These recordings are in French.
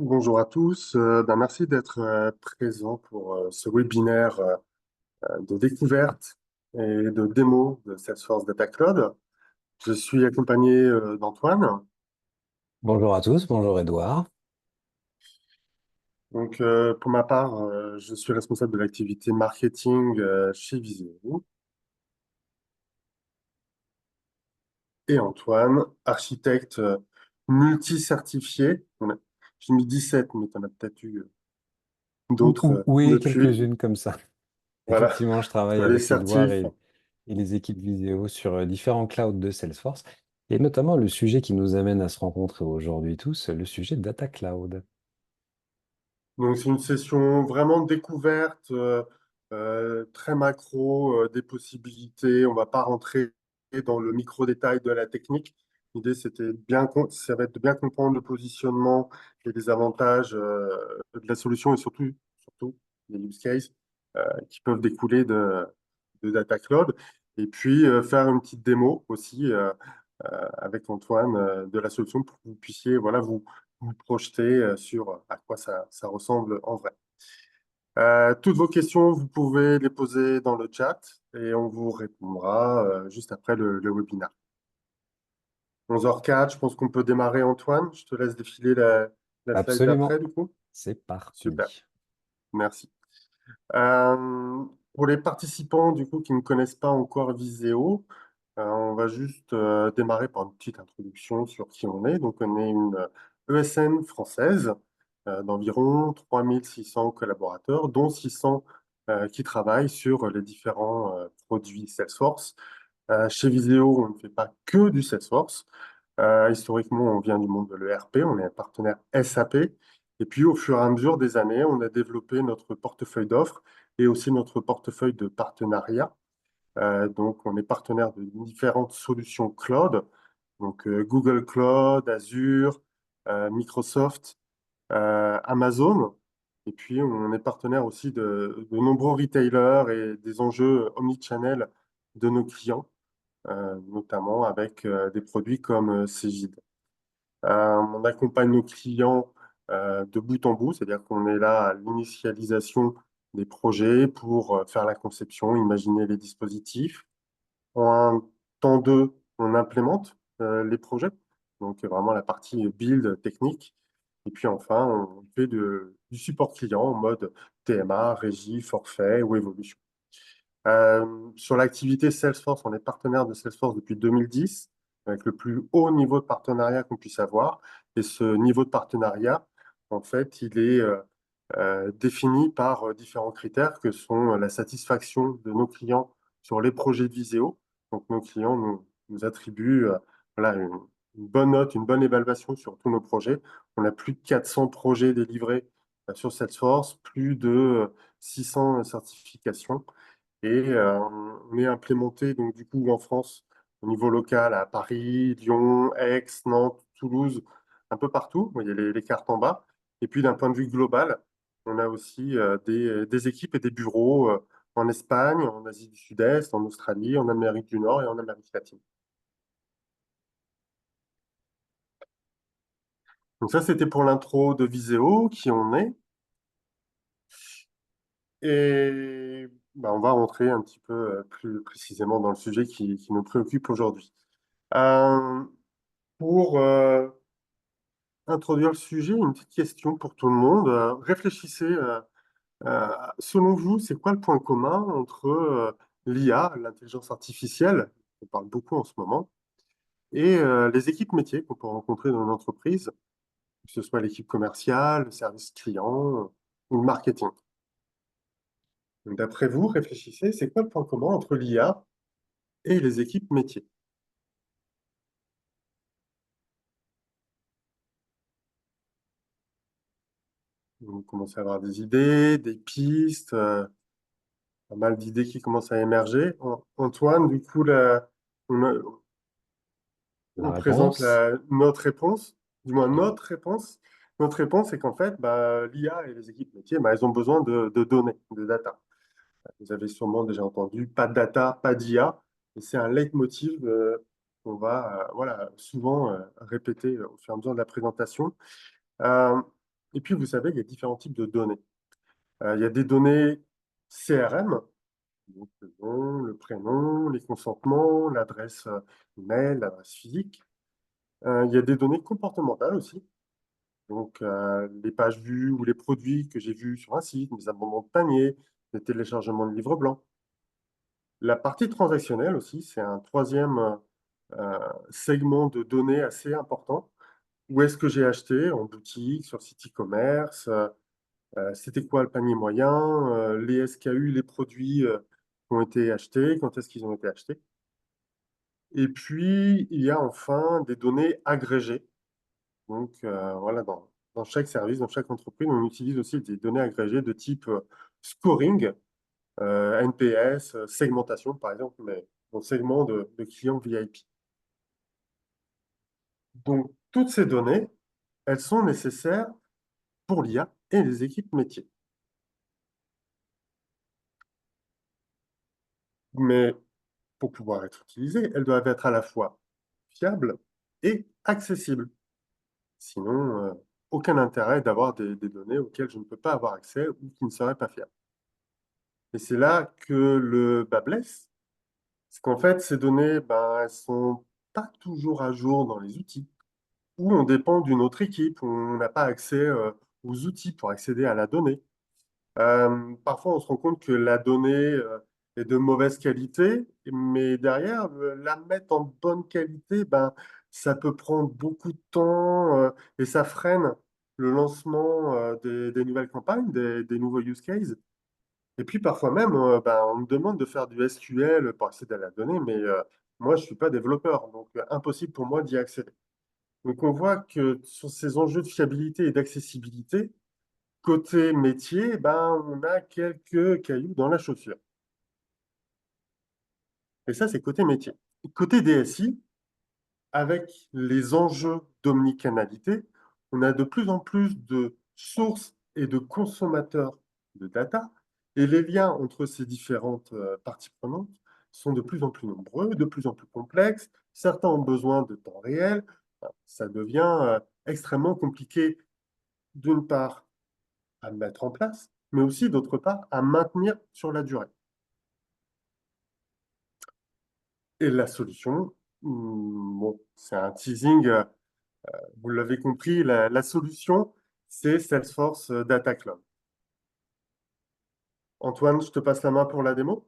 Bonjour à tous. Merci d'être présent pour ce webinaire de découverte et de démo de Salesforce Data Cloud. Je suis accompagné d'Antoine. Bonjour à tous, bonjour Edouard. Pour ma part, je suis responsable de l'activité marketing chez Viséo. Et Antoine, architecte multi-certifié. J'ai mis 17, mais tu en as peut-être eu d'autres Oui, depuis. quelques-unes comme ça. Voilà, Effectivement, je travaille sur les avec Edouard certifs. et les équipes vidéo sur différents clouds de Salesforce, et notamment le sujet qui nous amène à se rencontrer aujourd'hui tous, le sujet Data Cloud. Donc, c'est une session vraiment découverte, très macro, des possibilités. On ne va pas rentrer dans le micro-détail de la technique. L'idée, ça va être de bien comprendre le positionnement et les avantages de la solution et surtout les use cases qui peuvent découler de Data Cloud. Et puis, faire une petite démo aussi avec Antoine de la solution pour que vous puissiez voilà, vous projeter sur à quoi ça ressemble en vrai. Toutes vos questions, vous pouvez les poser dans le chat et on vous répondra juste après le webinaire. 11h04, je pense qu'on peut démarrer, Antoine. Je te laisse défiler la slide d'après, Absolument, du coup. c'est Super, parti. merci. Euh, pour les participants, du coup, qui ne connaissent pas encore Viséo, on va juste démarrer par une petite introduction sur qui on est. Donc, on est une ESN française d'environ 3600 collaborateurs, dont 600 qui travaillent sur les différents produits Salesforce. Chez Viséo, on ne fait pas que du Salesforce. Historiquement, on vient du monde de l'ERP, on est un partenaire SAP. Et puis, au fur et à mesure des années, on a développé notre portefeuille d'offres et aussi notre portefeuille de partenariats. Donc, on est partenaire de différentes solutions cloud, donc Google Cloud, Azure, Microsoft, Amazon. Et puis, on est partenaire aussi de nombreux retailers et des enjeux omnichannel de nos clients, notamment avec des produits comme Cegid. On accompagne nos clients de bout en bout, c'est-à-dire qu'on est là à l'initialisation des projets pour faire la conception, imaginer les dispositifs. En un temps 2, on implémente les projets, donc vraiment la partie build technique. Et puis enfin, on fait du support client en mode TMA, régie, forfait ou évolution. Sur l'activité Salesforce, on est partenaire de Salesforce depuis 2010, avec le plus haut niveau de partenariat qu'on puisse avoir. Et ce niveau de partenariat, en fait, il est défini par différents critères que sont la satisfaction de nos clients sur les projets de Viséo. Donc, nos clients nous attribuent voilà, une bonne note, une bonne évaluation sur tous nos projets. On a plus de 400 projets délivrés sur Salesforce, plus de 600 certifications. Et on est implémenté donc du coup en France au niveau local à Paris, Lyon, Aix, Nantes, Toulouse, un peu partout. Vous voyez les cartes en bas. Et puis d'un point de vue global, on a aussi des équipes et des bureaux en Espagne, en Asie du Sud-Est, en Australie, en Amérique du Nord et en Amérique latine. Donc ça, c'était pour l'intro de Viséo, qui on est. Et on va rentrer un petit peu plus précisément dans le sujet qui nous préoccupe aujourd'hui. Euh, pour introduire le sujet, une petite question pour tout le monde. Réfléchissez, selon vous, c'est quoi le point commun entre l'IA, l'intelligence artificielle, on parle beaucoup en ce moment, et les équipes métiers qu'on peut rencontrer dans une entreprise, que ce soit l'équipe commerciale, le service client ou le marketing. Donc, d'après vous, réfléchissez, c'est quoi le point commun entre l'IA et les équipes métiers? Vous commencez à avoir des idées, des pistes, pas mal d'idées qui commencent à émerger. Antoine, du coup, on, a- La on présente réponse? notre réponse, du moins Ok. notre réponse. Notre réponse est qu'en fait, l'IA et les équipes métiers, elles ont besoin de données, de data. Vous avez sûrement déjà entendu, pas de data, pas d'IA. Et c'est un leitmotiv qu'on va voilà, souvent répéter au fur et à mesure de la présentation. Euh, Et puis, vous savez, il y a différents types de données. Il y a des données CRM, donc le nom, le prénom, les consentements, l'adresse email, l'adresse physique. Il y a des données comportementales aussi, donc les pages vues ou les produits que j'ai vus sur un site, mes abonnements de panier, les téléchargements de livres blancs. La partie transactionnelle aussi, c'est un troisième segment de données assez important. Où est-ce que j'ai acheté? En boutique, sur site e-commerce, c'était quoi le panier moyen, les SKU, les produits qui ont été achetés, quand est-ce qu'ils ont été achetés. Et puis, il y a enfin des données agrégées. Donc, voilà, dans chaque service, dans chaque entreprise, on utilise aussi des données agrégées de type scoring, NPS, segmentation, par exemple, mais dans segment de clients VIP. Donc, toutes ces données, elles sont nécessaires pour l'IA et les équipes métiers. Mais pour pouvoir être utilisées, elles doivent être à la fois fiables et accessibles. Sinon, aucun intérêt d'avoir des données auxquelles je ne peux pas avoir accès ou qui ne seraient pas fiables. Et c'est là que le bât blesse, parce qu'en fait, ces données, ben, elles ne sont pas toujours à jour dans les outils, ou on dépend d'une autre équipe, où on n'a pas accès aux outils pour accéder à la donnée. Parfois, on se rend compte que la donnée est de mauvaise qualité, mais derrière, la mettre en bonne qualité, ben, ça peut prendre beaucoup de temps et ça freine le lancement des nouvelles campagnes, des nouveaux use cases. Et puis parfois même, ben, on me demande de faire du SQL pour accéder à la donnée, mais moi, je ne suis pas développeur, donc impossible pour moi d'y accéder. Donc on voit que sur ces enjeux de fiabilité et d'accessibilité, côté métier, ben, on a quelques cailloux dans la chaussure. Et ça, c'est côté métier. Côté DSI, avec les enjeux d'omnicanalité, on a de plus en plus de sources et de consommateurs de data, et les liens entre ces différentes parties prenantes sont de plus en plus nombreux, de plus en plus complexes. Certains ont besoin de temps réel. Ça devient extrêmement compliqué, d'une part, à mettre en place, mais aussi, d'autre part, à maintenir sur la durée. Et la solution, bon, c'est un teasing, vous l'avez compris, la solution, c'est Salesforce Data Cloud. Antoine, je te passe la main pour la démo.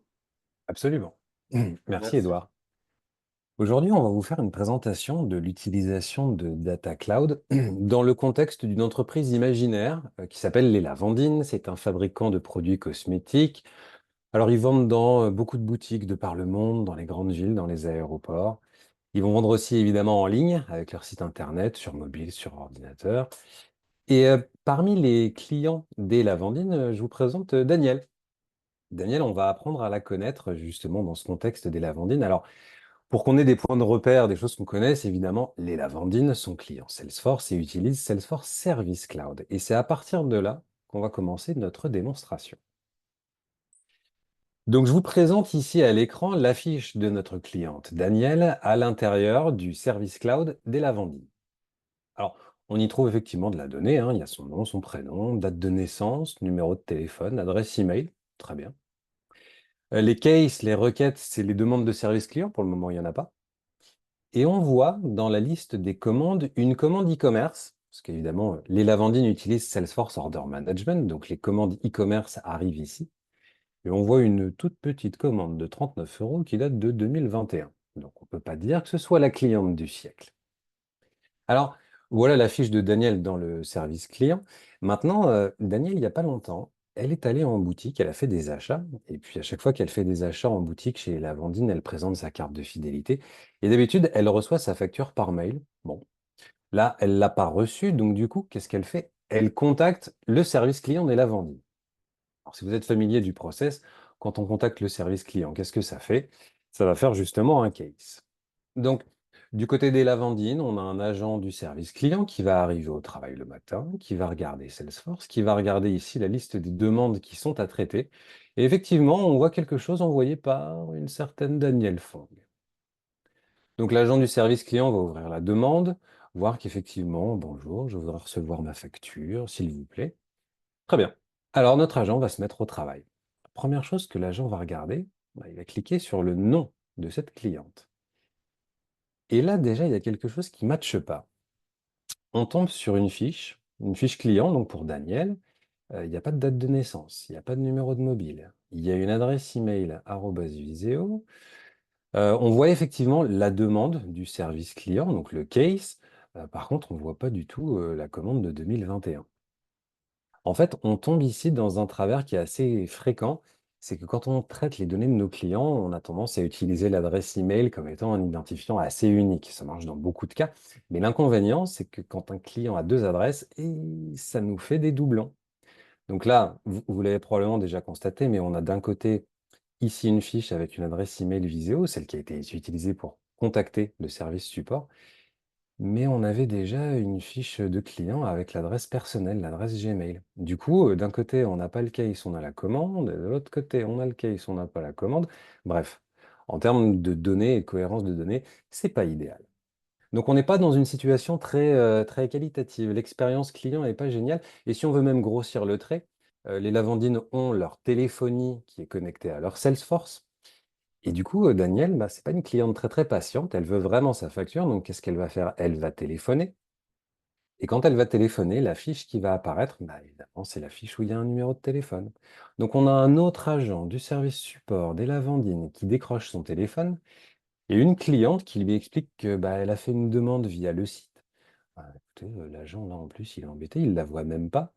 Absolument. Merci, Merci. Edouard. Aujourd'hui, on va vous faire une présentation de l'utilisation de Data Cloud dans le contexte d'une entreprise imaginaire qui s'appelle Les Lavandines. C'est un fabricant de produits cosmétiques. Alors, ils vendent dans beaucoup de boutiques de par le monde, dans les grandes villes, dans les aéroports. Ils vont vendre aussi évidemment en ligne avec leur site internet, sur mobile, sur ordinateur. Et parmi les clients des Lavandines, je vous présente Daniel. Daniel, on va apprendre à la connaître justement dans ce contexte des Lavandines. Alors, pour qu'on ait des points de repère, des choses qu'on connaisse, évidemment, les Lavandines sont clients Salesforce et utilisent Salesforce Service Cloud. Et c'est à partir de là qu'on va commencer notre démonstration. Donc, je vous présente ici à l'écran l'affiche de notre cliente Daniel à l'intérieur du Service Cloud des Lavandines. Alors, on y trouve effectivement de la donnée, hein. Il y a son nom, son prénom, date de naissance, numéro de téléphone, adresse email. Très bien. Les cases, les requêtes, c'est les demandes de service client. Pour le moment, il n'y en a pas. Et on voit dans la liste des commandes une commande e-commerce, parce qu'évidemment, les lavandines utilisent Salesforce Order Management, donc les commandes e-commerce arrivent ici. Et on voit une toute petite commande de 39 € qui date de 2021. Donc on ne peut pas dire que ce soit la cliente du siècle. Alors, voilà la fiche de Daniel dans le service client. Maintenant, Daniel, il n'y a pas longtemps, elle est allée en boutique, elle a fait des achats. Et puis, à chaque fois qu'elle fait des achats en boutique chez la Vendine, elle présente sa carte de fidélité. Et d'habitude, elle reçoit sa facture par mail. Bon, là, elle ne l'a pas reçue. Donc, du coup, qu'est-ce qu'elle fait? Elle contacte le service client de la Vendine. Alors, si vous êtes familier du process, quand on contacte le service client, qu'est-ce que ça fait? Ça va faire justement un case. Donc, du côté des lavandines, on a un agent du service client qui va arriver au travail le matin, qui va regarder Salesforce, qui va regarder ici la liste des demandes qui sont à traiter. Et effectivement, on voit quelque chose envoyé par une certaine Danielle Fong. Donc, l'agent du service client va ouvrir la demande, voir qu'effectivement, bonjour, je voudrais recevoir ma facture, s'il vous plaît. Très bien. Alors, notre agent va se mettre au travail. La première chose que l'agent va regarder, bah, il va cliquer sur le nom de cette cliente. Et là, déjà, il y a quelque chose qui ne matche pas. On tombe sur une fiche client, donc pour Daniel. Il n'y a pas de date de naissance, il n'y a pas de numéro de mobile. Il y a une adresse email @viseo. On voit effectivement la demande du service client, donc le case. Par contre, on ne voit pas du tout la commande de 2021. En fait, on tombe ici dans un travers qui est assez fréquent. C'est que quand on traite les données de nos clients, on a tendance à utiliser l'adresse email comme étant un identifiant assez unique. Ça marche dans beaucoup de cas. Mais l'inconvénient, c'est que quand un client a deux adresses, et ça nous fait des doublons. Donc là, vous l'avez probablement déjà constaté, mais on a d'un côté ici une fiche avec une adresse email Visio, celle qui a été utilisée pour contacter le service support, mais on avait déjà une fiche de client avec l'adresse personnelle, l'adresse Gmail. Du coup, d'un côté, on n'a pas le case, on a la commande, et de l'autre côté, on a le case, on n'a pas la commande. Bref, en termes de données et de cohérence de données, c'est pas idéal. Donc on n'est pas dans une situation très qualitative. L'expérience client n'est pas géniale. Et si on veut même grossir le trait, les Lavandines ont leur téléphonie qui est connectée à leur Salesforce. Et du coup, Danielle, bah, c'est pas une cliente très patiente. Elle veut vraiment sa facture. Donc qu'est-ce qu'elle va faire? Elle va téléphoner. Et quand elle va téléphoner, la fiche qui va apparaître, bah, évidemment, c'est la fiche où il y a un numéro de téléphone. Donc on a un autre agent du service support des Lavandines qui décroche son téléphone et une cliente qui lui explique que bah, elle a fait une demande via le site. Ah, écoutez, l'agent, là, en plus, il est embêté, il ne la voit même pas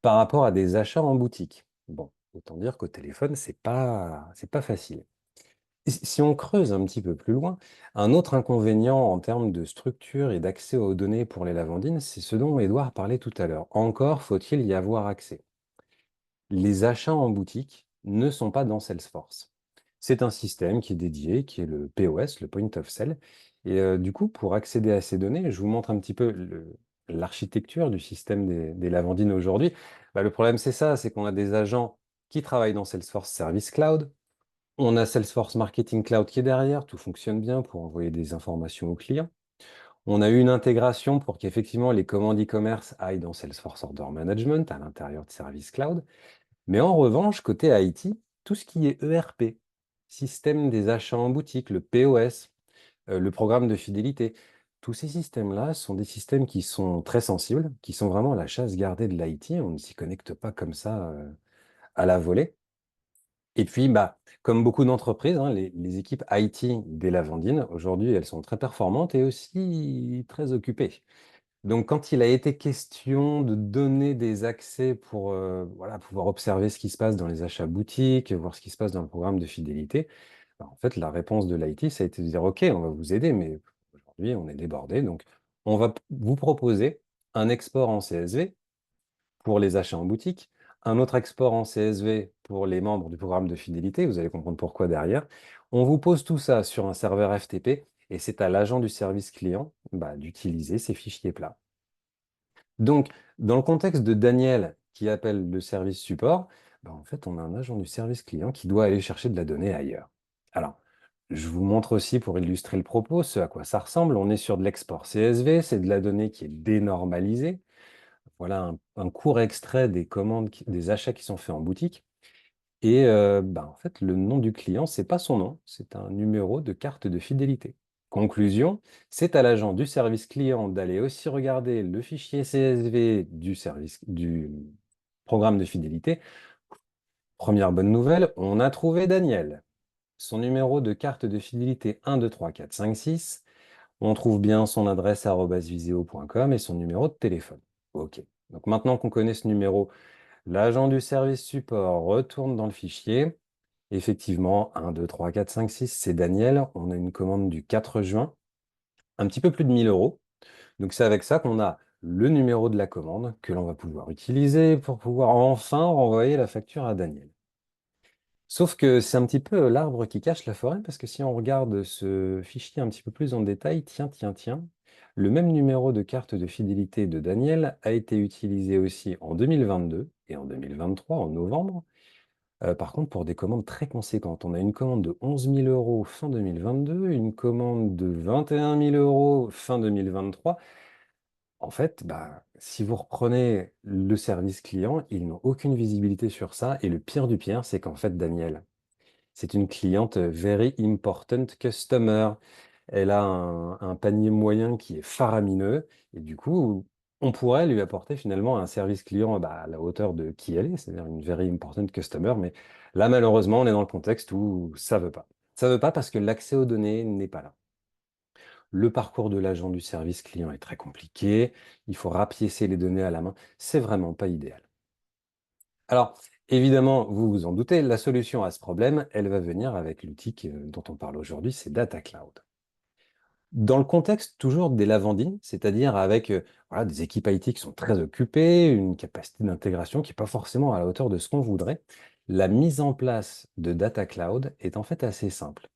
par rapport à des achats en boutique. Bon, autant dire qu'au téléphone, c'est pas facile. Et si on creuse un petit peu plus loin, un autre inconvénient en termes de structure et d'accès aux données pour les lavandines, c'est ce dont Edouard parlait tout à l'heure. Encore faut-il y avoir accès. Les achats en boutique ne sont pas dans Salesforce. C'est un système qui est dédié, qui est le POS, le Point of Sale. Et du coup, pour accéder à ces données, je vous montre un petit peu l'architecture du système des lavandines aujourd'hui. Bah, le problème, c'est ça, c'est qu'on a des agents qui travaillent dans Salesforce Service Cloud. On a Salesforce Marketing Cloud qui est derrière, tout fonctionne bien pour envoyer des informations aux clients. On a eu une intégration pour qu'effectivement les commandes e-commerce aillent dans Salesforce Order Management à l'intérieur de Service Cloud. Mais en revanche, côté IT, tout ce qui est ERP, système des achats en boutique, le POS, le programme de fidélité, tous ces systèmes-là sont des systèmes qui sont très sensibles, qui sont vraiment la chasse gardée de l'IT. On ne s'y connecte pas comme ça à la volée. Et puis, bah, comme beaucoup d'entreprises, hein, les équipes IT des Lavandines, aujourd'hui, elles sont très performantes et aussi très occupées. Donc, quand il a été question de donner des accès pour voilà, pouvoir observer ce qui se passe dans les achats boutiques, voir ce qui se passe dans le programme de fidélité, bah, en fait, la réponse de l'IT, ça a été de dire, OK, on va vous aider, mais aujourd'hui, on est débordé. Donc, on va vous proposer un export en CSV pour les achats en boutique, un autre export en CSV pour les membres du programme de fidélité. Vous allez comprendre pourquoi derrière. On vous pose tout ça sur un serveur FTP et c'est à l'agent du service client bah, d'utiliser ces fichiers plats. Donc, dans le contexte de Daniel qui appelle le service support, ben, en fait, on a un agent du service client qui doit aller chercher de la donnée ailleurs. Alors, je vous montre aussi pour illustrer le propos ce à quoi ça ressemble. On est sur de l'export CSV, c'est de la donnée qui est dénormalisée. Voilà un court extrait des commandes, des achats qui sont faits en boutique. Et ben, en fait, le nom du client, c'est pas son nom, c'est un numéro de carte de fidélité. Conclusion, c'est à l'agent du service client d'aller aussi regarder le fichier CSV du programme de fidélité. Première bonne nouvelle, on a trouvé Daniel. Son numéro de carte de fidélité 1, 2, 3, 4, 5, 6. On trouve bien son adresse @viseo.com et son numéro de téléphone. OK. Donc maintenant qu'on connaît ce numéro, l'agent du service support retourne dans le fichier. Effectivement, 1, 2, 3, 4, 5, 6, c'est Daniel. On a une commande du 4 juin, un petit peu plus de 1 000 euros. Donc c'est avec ça qu'on a le numéro de la commande que l'on va pouvoir utiliser pour pouvoir enfin renvoyer la facture à Daniel. Sauf que c'est un petit peu l'arbre qui cache la forêt, parce que si on regarde ce fichier un petit peu plus en détail, tiens, le même numéro de carte de fidélité de Daniel a été utilisé aussi en 2022 et en 2023, en novembre. Par contre, pour des commandes très conséquentes, on a une commande de 11 000 euros fin 2022, une commande de 21 000 euros fin 2023. En fait, si vous reprenez le service client, ils n'ont aucune visibilité sur ça. Et le pire du pire, c'est qu'en fait, Daniel, c'est une cliente very important customer. Elle a un panier moyen qui est faramineux. Et du coup, on pourrait lui apporter finalement un service client à la hauteur de qui elle est, c'est-à-dire une very important customer. Mais là, malheureusement, on est dans le contexte où ça veut pas. Ça veut pas parce que l'accès aux données n'est pas là. Le parcours de l'agent du service client est très compliqué. Il faut rapiécer les données à la main. C'est vraiment pas idéal. Alors, évidemment, vous vous en doutez, la solution à ce problème, elle va venir avec l'outil dont on parle aujourd'hui, c'est Data Cloud. Dans le contexte toujours des lavandines, c'est-à-dire avec voilà, des équipes IT qui sont très occupées, une capacité d'intégration qui n'est pas forcément à la hauteur de ce qu'on voudrait, la mise en place de Data Cloud est en fait assez simple.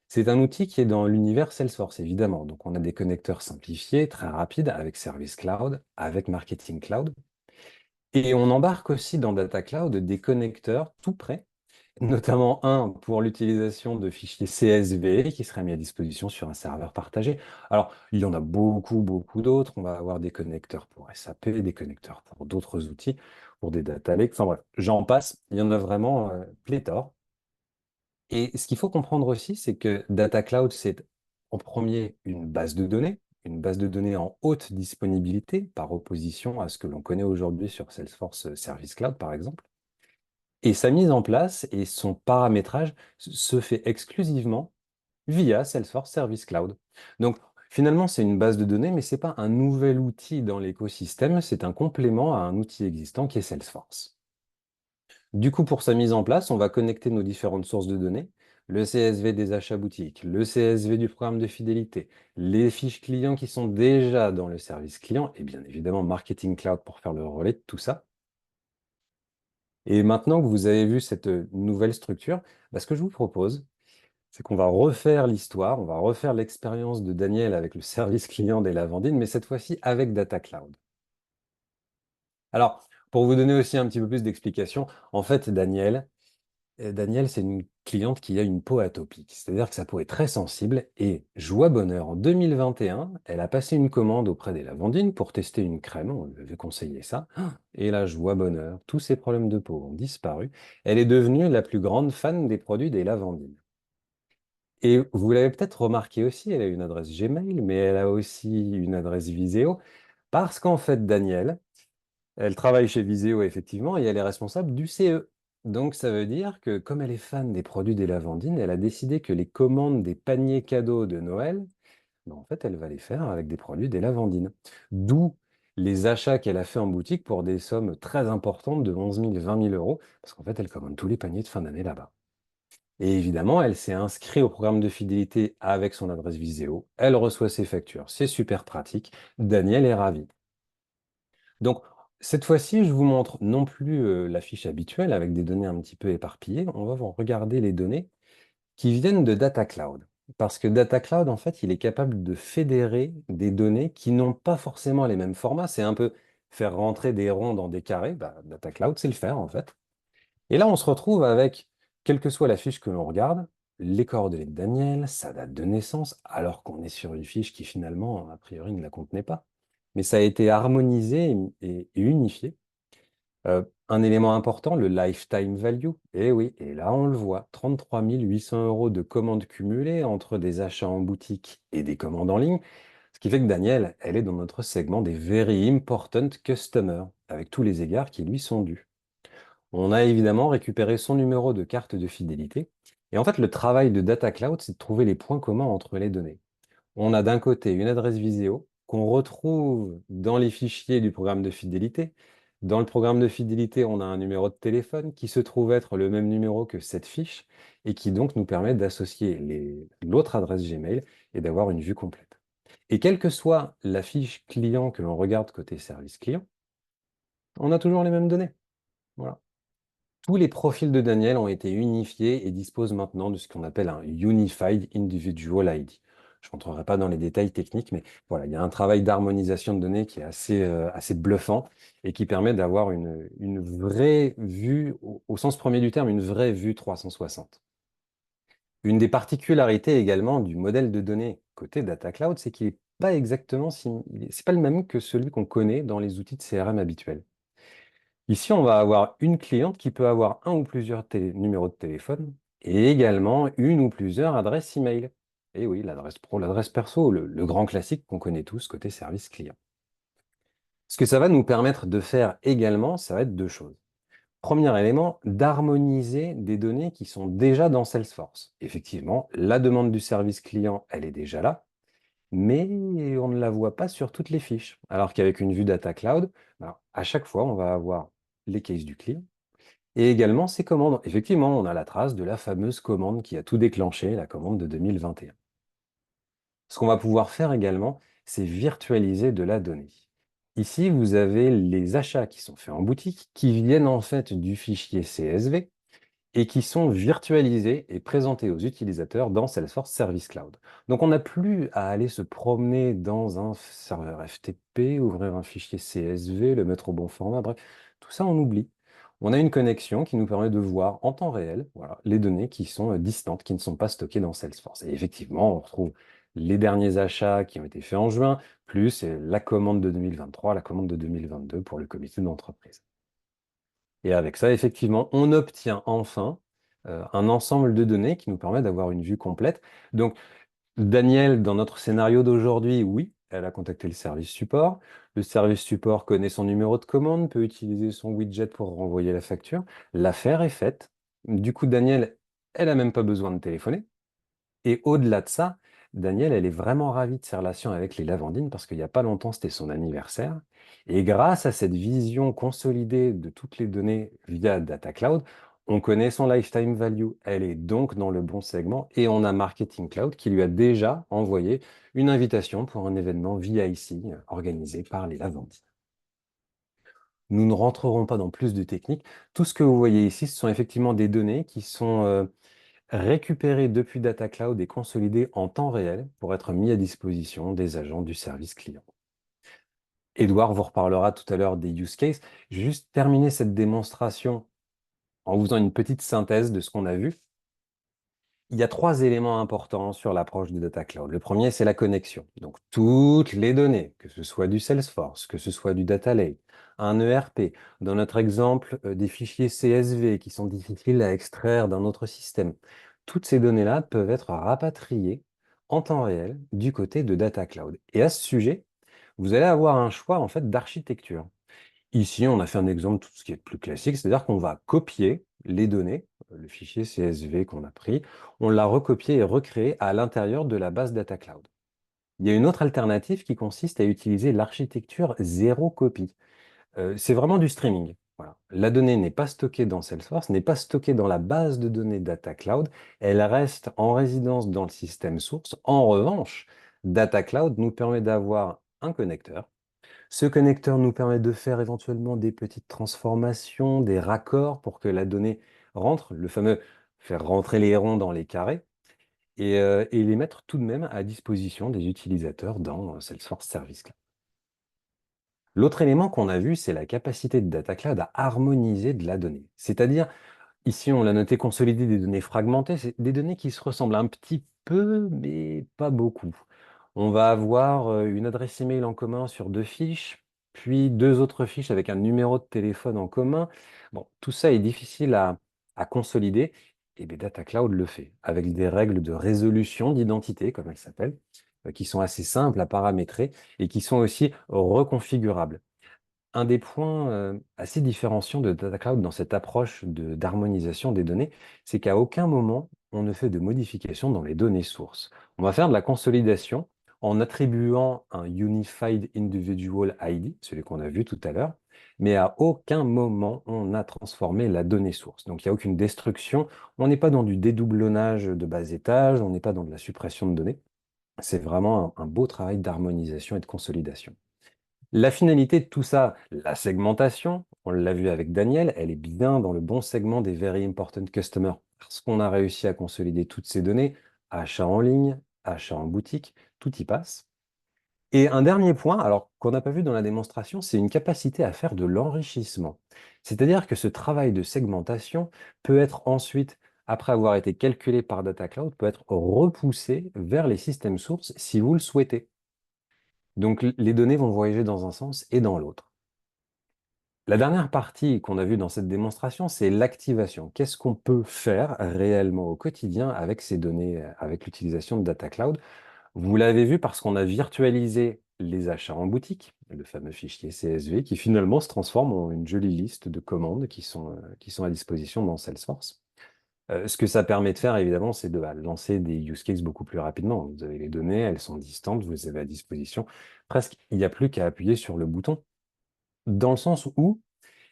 C'est un outil qui est dans l'univers Salesforce, évidemment. Donc, on a des connecteurs simplifiés, très rapides, avec Service Cloud, avec Marketing Cloud. Et on embarque aussi dans Data Cloud des connecteurs tout prêts, notamment un pour l'utilisation de fichiers CSV qui sera mis à disposition sur un serveur partagé. Alors, il y en a beaucoup, beaucoup d'autres. On va avoir des connecteurs pour SAP, des connecteurs pour d'autres outils, pour des data lakes. Enfin bref, j'en passe. Il y en a vraiment pléthore. Et ce qu'il faut comprendre aussi, c'est que Data Cloud, c'est en premier une base de données en haute disponibilité par opposition à ce que l'on connaît aujourd'hui sur Salesforce Service Cloud, par exemple. Et sa mise en place et son paramétrage se fait exclusivement via Salesforce Service Cloud. Donc, finalement, c'est une base de données, mais ce n'est pas un nouvel outil dans l'écosystème, c'est un complément à un outil existant qui est Salesforce. Du coup, pour sa mise en place, on va connecter nos différentes sources de données, le CSV des achats boutiques, le CSV du programme de fidélité, les fiches clients qui sont déjà dans le service client, et bien évidemment Marketing Cloud pour faire le relais de tout ça. Et maintenant que vous avez vu cette nouvelle structure, ce que je vous propose, c'est qu'on va refaire l'histoire, on va refaire l'expérience de Daniel avec le service client des Lavandines, mais cette fois-ci avec Data Cloud. Alors, pour vous donner aussi un petit peu plus d'explication, en fait, Daniel, c'est une cliente qui a une peau atopique, c'est-à-dire que sa peau est très sensible et, joie bonheur, en 2021, elle a passé une commande auprès des Lavandines pour tester une crème, on lui avait conseillé ça, et là, joie bonheur, tous ses problèmes de peau ont disparu. Elle est devenue la plus grande fan des produits des Lavandines. Et vous l'avez peut-être remarqué aussi, elle a une adresse Gmail, mais elle a aussi une adresse Viséo, parce qu'en fait, Daniel, elle travaille chez Viséo, effectivement, et elle est responsable du CE. Donc, ça veut dire que comme elle est fan des produits des Lavandines, elle a décidé que les commandes des paniers cadeaux de Noël, en fait, elle va les faire avec des produits des Lavandines. D'où les achats qu'elle a fait en boutique pour des sommes très importantes de 11 000, 20 000 euros, parce qu'en fait, elle commande tous les paniers de fin d'année là-bas. Et évidemment, elle s'est inscrite au programme de fidélité avec son adresse Viséo. Elle reçoit ses factures. C'est super pratique. Daniel est ravi. Donc, cette fois-ci, je vous montre non plus la fiche habituelle avec des données un petit peu éparpillées. On va vous regarder les données qui viennent de Data Cloud. Parce que Data Cloud, en fait, il est capable de fédérer des données qui n'ont pas forcément les mêmes formats. C'est un peu faire rentrer des ronds dans des carrés. Data Cloud, c'est le faire, en fait. Et là, on se retrouve avec, quelle que soit la fiche que l'on regarde, les coordonnées de Daniel, sa date de naissance, alors qu'on est sur une fiche qui finalement, a priori, ne la contenait pas. Mais ça a été harmonisé et unifié. Un élément important, le lifetime value. Et oui, et là on le voit, 33 800 euros de commandes cumulées entre des achats en boutique et des commandes en ligne. Ce qui fait que Daniel, elle est dans notre segment des very important customers, avec tous les égards qui lui sont dus. On a évidemment récupéré son numéro de carte de fidélité. Et en fait, le travail de Data Cloud, c'est de trouver les points communs entre les données. On a d'un côté une adresse Viséo qu'on retrouve dans les fichiers du programme de fidélité. Dans le programme de fidélité, on a un numéro de téléphone qui se trouve être le même numéro que cette fiche et qui donc nous permet d'associer l'autre adresse Gmail et d'avoir une vue complète. Et quelle que soit la fiche client que l'on regarde côté service client, on a toujours les mêmes données. Voilà. Tous les profils de Daniel ont été unifiés et disposent maintenant de ce qu'on appelle un Unified Individual ID. Je ne rentrerai pas dans les détails techniques, mais voilà, il y a un travail d'harmonisation de données qui est assez bluffant et qui permet d'avoir une vraie vue, au sens premier du terme, une vraie vue 360. Une des particularités également du modèle de données côté Data Cloud, c'est qu'il est pas exactement, c'est pas le même que celui qu'on connaît dans les outils de CRM habituels. Ici, on va avoir une cliente qui peut avoir un ou plusieurs numéros de téléphone et également une ou plusieurs adresses email. Et oui, l'adresse pro, l'adresse perso, le grand classique qu'on connaît tous côté service client. Ce que ça va nous permettre de faire également, ça va être deux choses. Premier élément, d'harmoniser des données qui sont déjà dans Salesforce. Effectivement, la demande du service client, elle est déjà là, mais on ne la voit pas sur toutes les fiches. Alors qu'avec une vue Data Cloud, alors, à chaque fois, on va avoir les cases du client et également ses commandes. Effectivement, on a la trace de la fameuse commande qui a tout déclenché, la commande de 2021. Ce qu'on va pouvoir faire également, c'est virtualiser de la donnée. Ici, vous avez les achats qui sont faits en boutique, qui viennent en fait du fichier CSV et qui sont virtualisés et présentés aux utilisateurs dans Salesforce Service Cloud. Donc, on n'a plus à aller se promener dans un serveur FTP, ouvrir un fichier CSV, le mettre au bon format, bref, tout ça, on oublie. On a une connexion qui nous permet de voir en temps réel, voilà, les données qui sont distantes, qui ne sont pas stockées dans Salesforce. Et effectivement, on retrouve les derniers achats qui ont été faits en juin, plus la commande de 2023, la commande de 2022 pour le comité d'entreprise. Et avec ça, effectivement, on obtient enfin un ensemble de données qui nous permet d'avoir une vue complète. Donc, Daniel, dans notre scénario d'aujourd'hui, oui, elle a contacté le service support. Le service support connaît son numéro de commande, peut utiliser son widget pour renvoyer la facture. L'affaire est faite. Du coup, Daniel, elle n'a même pas besoin de téléphoner. Et au-delà de ça, Daniel, elle est vraiment ravie de ses relations avec les Lavandines parce qu'il n'y a pas longtemps, c'était son anniversaire. Et grâce à cette vision consolidée de toutes les données via Data Cloud, on connaît son lifetime value. Elle est donc dans le bon segment et on a Marketing Cloud qui lui a déjà envoyé une invitation pour un événement VIC organisé par les Lavandines. Nous ne rentrerons pas dans plus de techniques. Tout ce que vous voyez ici, ce sont effectivement des données qui sont récupérés depuis Data Cloud et consolidés en temps réel pour être mis à disposition des agents du service client. Édouard vous reparlera tout à l'heure des use cases. Je vais juste terminer cette démonstration en vous faisant une petite synthèse de ce qu'on a vu. Il y a trois éléments importants sur l'approche de Data Cloud. Le premier, c'est la connexion. Donc, toutes les données, que ce soit du Salesforce, que ce soit du Data Lake, un ERP, dans notre exemple, des fichiers CSV qui sont difficiles à extraire d'un autre système, toutes ces données-là peuvent être rapatriées en temps réel du côté de Data Cloud. Et à ce sujet, vous allez avoir un choix en fait d'architecture. Ici, on a fait un exemple tout ce qui est plus classique, c'est-à-dire qu'on va copier les données, le fichier CSV qu'on a pris, on l'a recopié et recréé à l'intérieur de la base Data Cloud. Il y a une autre alternative qui consiste à utiliser l'architecture zéro copie. C'est vraiment du streaming. Voilà. La donnée n'est pas stockée dans Salesforce, n'est pas stockée dans la base de données Data Cloud, elle reste en résidence dans le système source. En revanche, Data Cloud nous permet d'avoir un connecteur. Ce connecteur nous permet de faire éventuellement des petites transformations, des raccords pour que la donnée rentre, le fameux faire rentrer les ronds dans les carrés, et les mettre tout de même à disposition des utilisateurs dans Salesforce Service Cloud. L'autre élément qu'on a vu, c'est la capacité de Data Cloud à harmoniser de la donnée. C'est-à-dire, ici on l'a noté, consolider des données fragmentées, c'est des données qui se ressemblent un petit peu, mais pas beaucoup. On va avoir une adresse email en commun sur deux fiches, puis deux autres fiches avec un numéro de téléphone en commun. Bon, tout ça est difficile à consolider, et bien Data Cloud le fait, avec des règles de résolution d'identité, comme elles s'appellent, qui sont assez simples à paramétrer et qui sont aussi reconfigurables. Un des points assez différenciants de Data Cloud dans cette approche d'harmonisation des données, c'est qu'à aucun moment on ne fait de modification dans les données sources. On va faire de la consolidation en attribuant un Unified Individual ID, celui qu'on a vu tout à l'heure, mais à aucun moment on n'a transformé la donnée source. Donc il n'y a aucune destruction, on n'est pas dans du dédoublonnage de bas étage, on n'est pas dans de la suppression de données. C'est vraiment un beau travail d'harmonisation et de consolidation. La finalité de tout ça, la segmentation, on l'a vu avec Daniel, elle est bien dans le bon segment des Very Important Customers parce qu'on a réussi à consolider toutes ces données, achat en ligne, achat en boutique, tout y passe. Et un dernier point, alors qu'on n'a pas vu dans la démonstration, c'est une capacité à faire de l'enrichissement. C'est-à-dire que ce travail de segmentation peut être ensuite, après avoir été calculé par Data Cloud, peut être repoussé vers les systèmes sources si vous le souhaitez. Donc les données vont voyager dans un sens et dans l'autre. La dernière partie qu'on a vue dans cette démonstration, c'est l'activation. Qu'est-ce qu'on peut faire réellement au quotidien avec ces données, avec l'utilisation de Data Cloud? Vous l'avez vu parce qu'on a virtualisé les achats en boutique, le fameux fichier CSV, qui finalement se transforme en une jolie liste de commandes qui sont à disposition dans Salesforce. Ce que ça permet de faire, évidemment, c'est de lancer des use cases beaucoup plus rapidement. Vous avez les données, elles sont distantes, vous les avez à disposition. Presque, il n'y a plus qu'à appuyer sur le bouton. Dans le sens où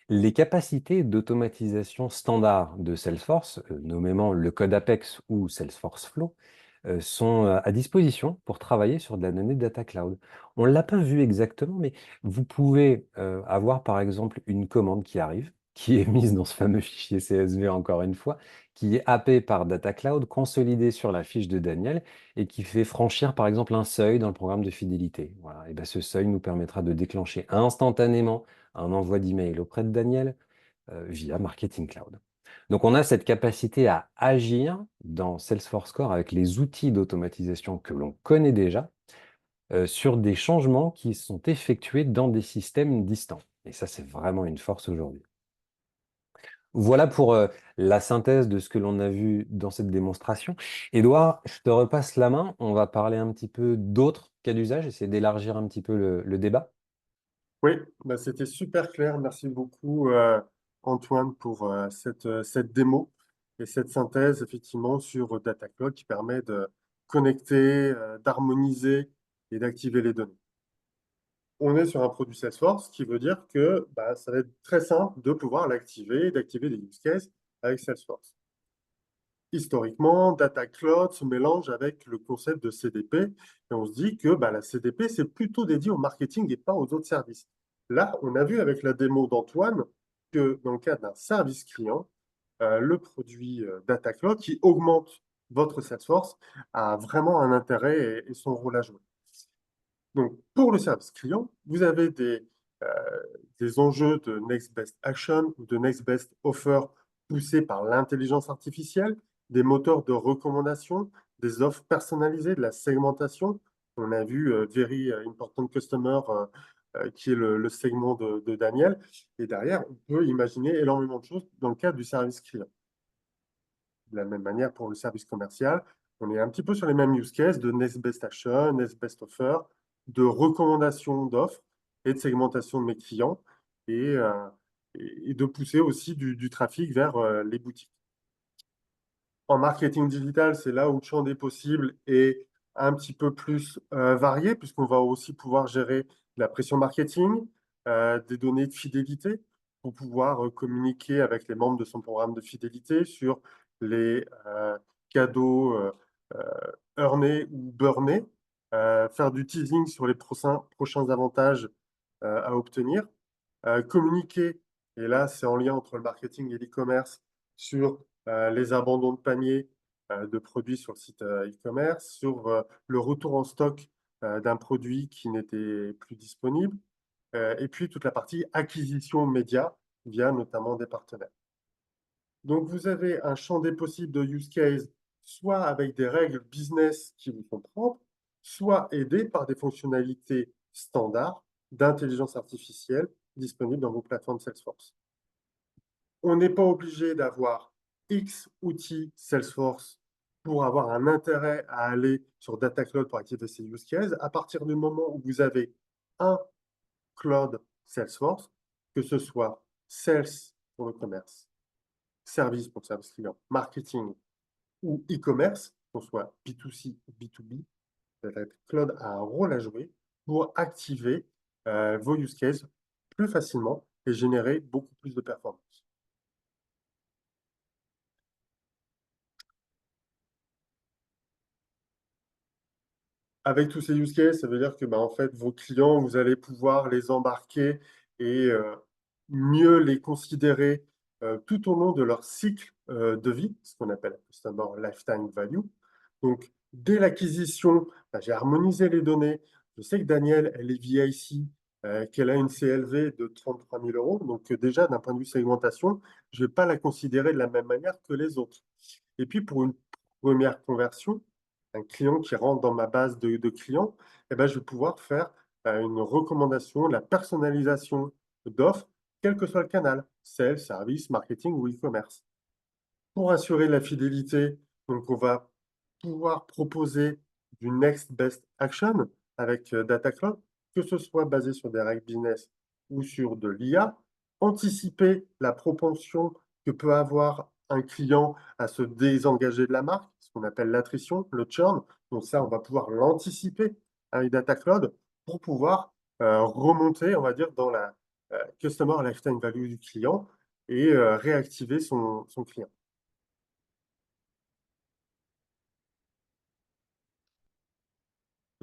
les capacités d'automatisation standard de Salesforce, nommément le code Apex ou Salesforce Flow, sont à disposition pour travailler sur de la donnée Data Cloud. On ne l'a pas vu exactement, mais vous pouvez avoir par exemple une commande qui arrive, qui est mise dans ce fameux fichier CSV encore une fois, qui est happée par Data Cloud, consolidée sur la fiche de Daniel et qui fait franchir par exemple un seuil dans le programme de fidélité. Voilà. Et ben, ce seuil nous permettra de déclencher instantanément un envoi d'email auprès de Daniel via Marketing Cloud. Donc on a cette capacité à agir dans Salesforce Core avec les outils d'automatisation que l'on connaît déjà sur des changements qui sont effectués dans des systèmes distants. Et ça, c'est vraiment une force aujourd'hui. Voilà pour la synthèse de ce que l'on a vu dans cette démonstration. Édouard, je te repasse la main. On va parler un petit peu d'autres cas d'usage, essayer d'élargir un petit peu le débat. Oui, bah, c'était super clair. Merci beaucoup, Antoine, pour cette démo et cette synthèse, effectivement, sur Data Cloud qui permet de connecter, d'harmoniser et d'activer les données. On est sur un produit Salesforce, ce qui veut dire que bah, ça va être très simple de pouvoir l'activer et d'activer des use cases avec Salesforce. Historiquement, Data Cloud se mélange avec le concept de CDP et on se dit que bah, la CDP, c'est plutôt dédié au marketing et pas aux autres services. Là, on a vu avec la démo d'Antoine que dans le cadre d'un service client, le produit Data Cloud qui augmente votre Salesforce a vraiment un intérêt et son rôle à jouer. Donc, pour le service client, vous avez euh, des enjeux de Next Best Action ou de Next Best Offer poussés par l'intelligence artificielle, des moteurs de recommandation, des offres personnalisées, de la segmentation. On a vu Very Important Customer, qui est le segment de Daniel. Et derrière, on peut imaginer énormément de choses dans le cadre du service client. De la même manière, pour le service commercial, on est un petit peu sur les mêmes use cases de Next Best Action, Next Best Offer, de recommandation d'offres et de segmentation de mes clients et, euh, et de pousser aussi du trafic vers les boutiques. En marketing digital, c'est là où le champ des possibles est un petit peu plus varié, puisqu'on va aussi pouvoir gérer la pression marketing, des données de fidélité, pour pouvoir communiquer avec les membres de son programme de fidélité sur les cadeaux euh, earnés ou burnés, faire du teasing sur les prochains avantages à obtenir, communiquer, et là c'est en lien entre le marketing et l'e-commerce, sur les abandons de panier de produits sur le site e-commerce, sur le retour en stock d'un produit qui n'était plus disponible, et puis toute la partie acquisition média via notamment des partenaires. Donc vous avez un champ des possibles de use case, soit avec des règles business qui vous sont propres, soit aidés par des fonctionnalités standards d'intelligence artificielle disponibles dans vos plateformes Salesforce. On n'est pas obligé d'avoir X outils Salesforce pour avoir un intérêt à aller sur Data Cloud pour activer ces use cases. À partir du moment où vous avez un cloud Salesforce, que ce soit Sales pour le commerce, Service pour le service client, Marketing ou e-commerce, qu'on soit B2C ou B2B, Data Cloud a un rôle à jouer pour activer vos use cases plus facilement et générer beaucoup plus de performance. Avec tous ces use cases, ça veut dire que bah, en fait, vos clients, vous allez pouvoir les embarquer et mieux les considérer tout au long de leur cycle de vie, ce qu'on appelle Customer Lifetime Value. Donc, dès l'acquisition, bah, j'ai harmonisé les données. Je sais que Daniel, elle est VIC, qu'elle a une CLV de 33 000 euros. Donc, déjà, d'un point de vue segmentation, je ne vais pas la considérer de la même manière que les autres. Et puis, pour une première conversion, un client qui rentre dans ma base de clients, eh ben, je vais pouvoir faire une recommandation, la personnalisation d'offres, quel que soit le canal, sales, service, marketing ou e-commerce. Pour assurer la fidélité, donc on va pouvoir proposer du next best action avec Data Cloud, que ce soit basé sur des règles business ou sur de l'IA, anticiper la propension que peut avoir un client à se désengager de la marque, ce qu'on appelle l'attrition, le churn. Donc ça, on va pouvoir l'anticiper avec Data Cloud pour pouvoir remonter, on va dire, dans la Customer Lifetime Value du client et réactiver son client.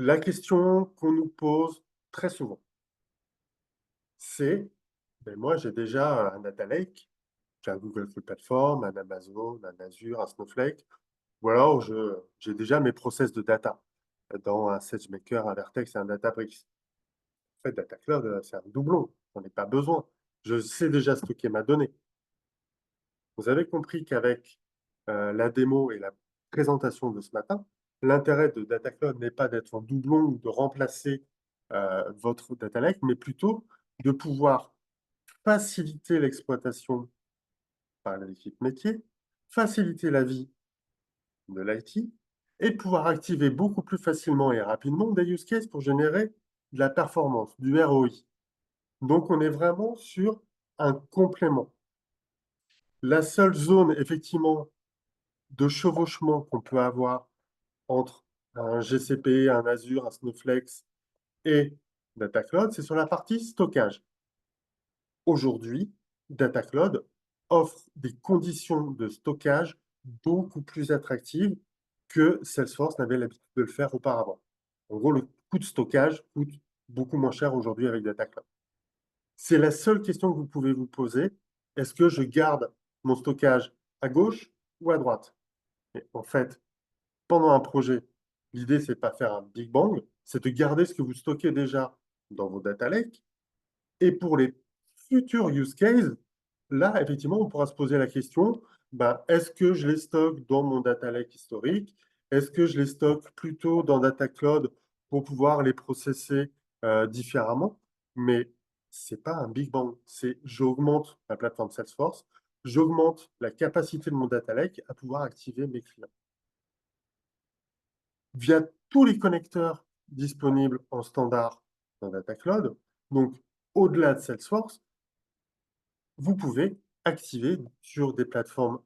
La question qu'on nous pose très souvent, c'est, ben moi j'ai déjà un data lake, j'ai un Google Cloud Platform, un Amazon, un Azure, un Snowflake, ou alors j'ai déjà mes process de data dans un SageMaker, un Vertex et un Databricks. En fait, Data Cloud, c'est un doublon, j'en ai pas besoin. Je sais déjà stocker ma donnée. Vous avez compris qu'avec la démo et la présentation de ce matin, l'intérêt de Data Cloud n'est pas d'être un doublon ou de remplacer votre data lake, mais plutôt de pouvoir faciliter l'exploitation par l'équipe métier, faciliter la vie de l'IT et pouvoir activer beaucoup plus facilement et rapidement des use cases pour générer de la performance, du ROI. Donc, on est vraiment sur un complément. La seule zone, effectivement, de chevauchement qu'on peut avoir entre un GCP, un Azure, un Snowflake et Data Cloud, c'est sur la partie stockage. Aujourd'hui, Data Cloud offre des conditions de stockage beaucoup plus attractives que Salesforce n'avait l'habitude de le faire auparavant. En gros, le coût de stockage coûte beaucoup moins cher aujourd'hui avec Data Cloud. C'est la seule question que vous pouvez vous poser. Est-ce que je garde mon stockage à gauche ou à droite? Et en fait, pendant un projet, l'idée, c'est pas faire un Big Bang, c'est de garder ce que vous stockez déjà dans vos data lakes. Et pour les futurs use cases, là, effectivement, on pourra se poser la question, ben, est-ce que je les stocke dans mon data lake historique? Est-ce que je les stocke plutôt dans Data Cloud pour pouvoir les processer différemment? Mais c'est pas un Big Bang, c'est j'augmente la plateforme Salesforce, j'augmente la capacité de mon data lake à pouvoir activer mes clients via tous les connecteurs disponibles en standard dans Data Cloud. Donc, au-delà de Salesforce, vous pouvez activer sur des plateformes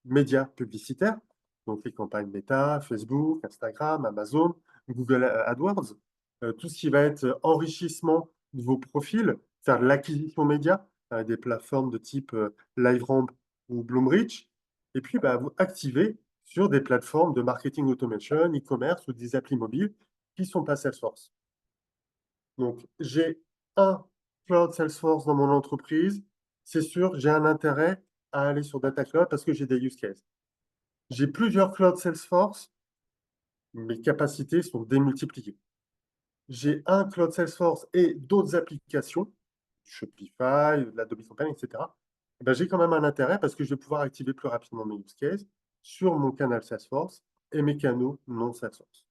médias publicitaires, donc les campagnes Meta, Facebook, Instagram, Amazon, Google AdWords, tout ce qui va être enrichissement de vos profils, faire de l'acquisition média, des plateformes de type LiveRamp ou Bloomreach, et puis bah, vous activez sur des plateformes de marketing automation, e-commerce ou des applis mobiles qui sont pas Salesforce. Donc, j'ai un cloud Salesforce dans mon entreprise, c'est sûr, j'ai un intérêt à aller sur Data Cloud parce que j'ai des use cases. J'ai plusieurs clouds Salesforce, mes capacités sont démultipliées. J'ai un cloud Salesforce et d'autres applications, Shopify, l'Adobe Campaign, etc. Eh ben, j'ai quand même un intérêt parce que je vais pouvoir activer plus rapidement mes use cases sur mon canal Salesforce et mes canaux non Salesforce.